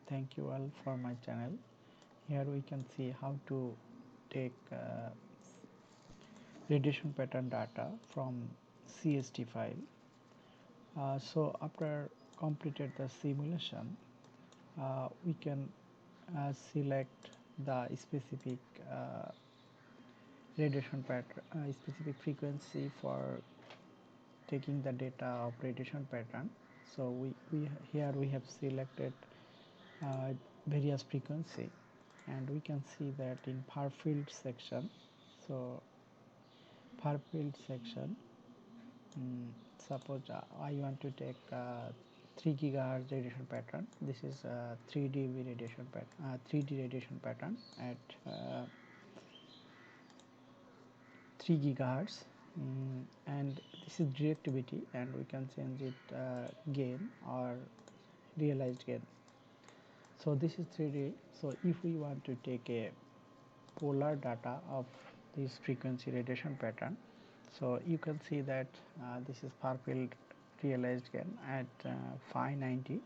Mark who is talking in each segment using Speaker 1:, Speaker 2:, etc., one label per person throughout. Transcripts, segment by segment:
Speaker 1: Thank you all for my channel. Here we can see how to take radiation pattern data from CST file. So after completed the simulation, we can select the specific radiation pattern, specific frequency for taking the data of radiation pattern. So we here we have selected various frequency, and we can see that in far field section. So far field section, suppose I want to take 3 gigahertz radiation pattern. This is 3D radiation pattern, 3D radiation pattern at 3 gigahertz, and this is directivity, and we can change it gain or realized gain. So this is 3D. So if we want to take a polar data of this frequency radiation pattern, so you can see that this is far field realized gain at 590. You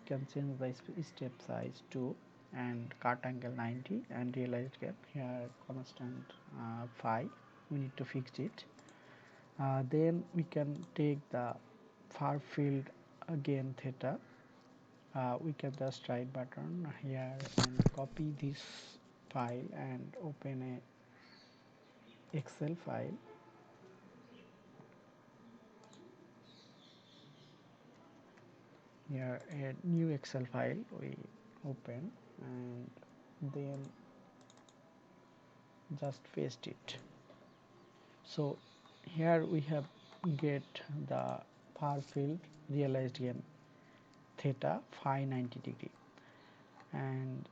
Speaker 1: can change the step size to and cut angle 90, and realized gain here constant 5. We need to fix it. Then we can take the far field again theta. We can just right button here and copy this file and open a Excel file. Here a new Excel file we open, and then just paste it. So here we have get the far field realized gain theta 590 degree, and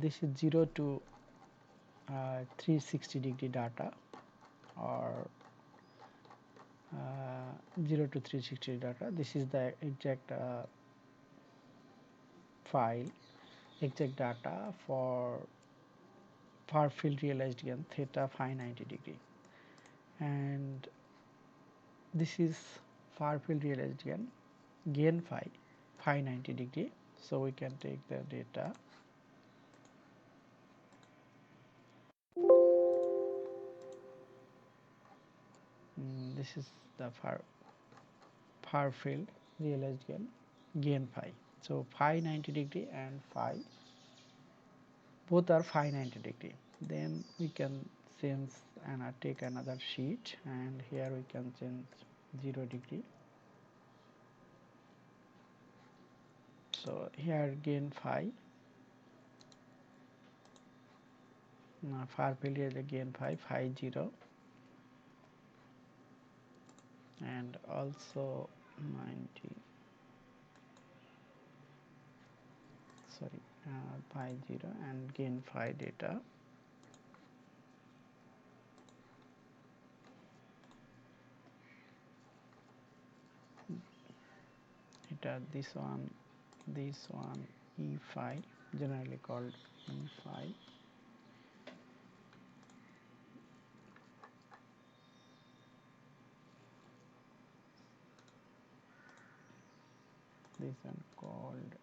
Speaker 1: this is 0 to 360 degree data, or 0 to 360 data. This is the exact file, exact data for far field realized gain theta 590 degree, and this is far field realized gain phi 590 degree. So we can take the data, this is the far field realized gain phi. So 590 degree and phi both are 590 degree. Then we can change and take another sheet, and here we can change 0 degree. So here gain phi, far field is again phi 0, and also 90, sorry, phi 0 and gain phi data. This one E phi, generally called E phi. This one called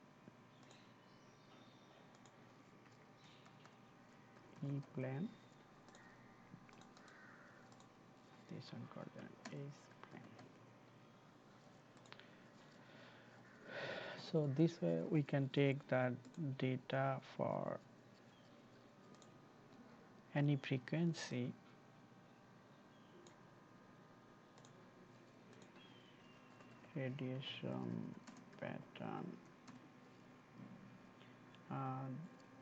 Speaker 1: E plane. This one called an S plane. So this way we can take the data for any frequency radiation pattern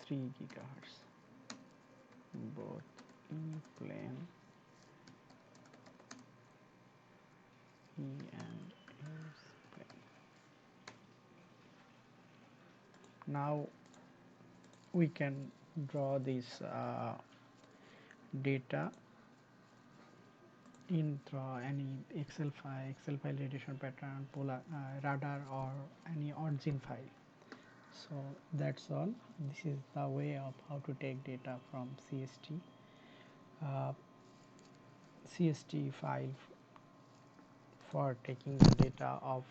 Speaker 1: 3 gigahertz, both E plane, E and S plane. Now we can draw this data in any Excel file radiation pattern, polar radar, or any origin file. So that's all. This is the way of how to take data from CST file for taking the data of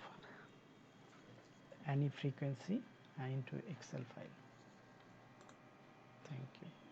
Speaker 1: any frequency into Excel file. Thank you.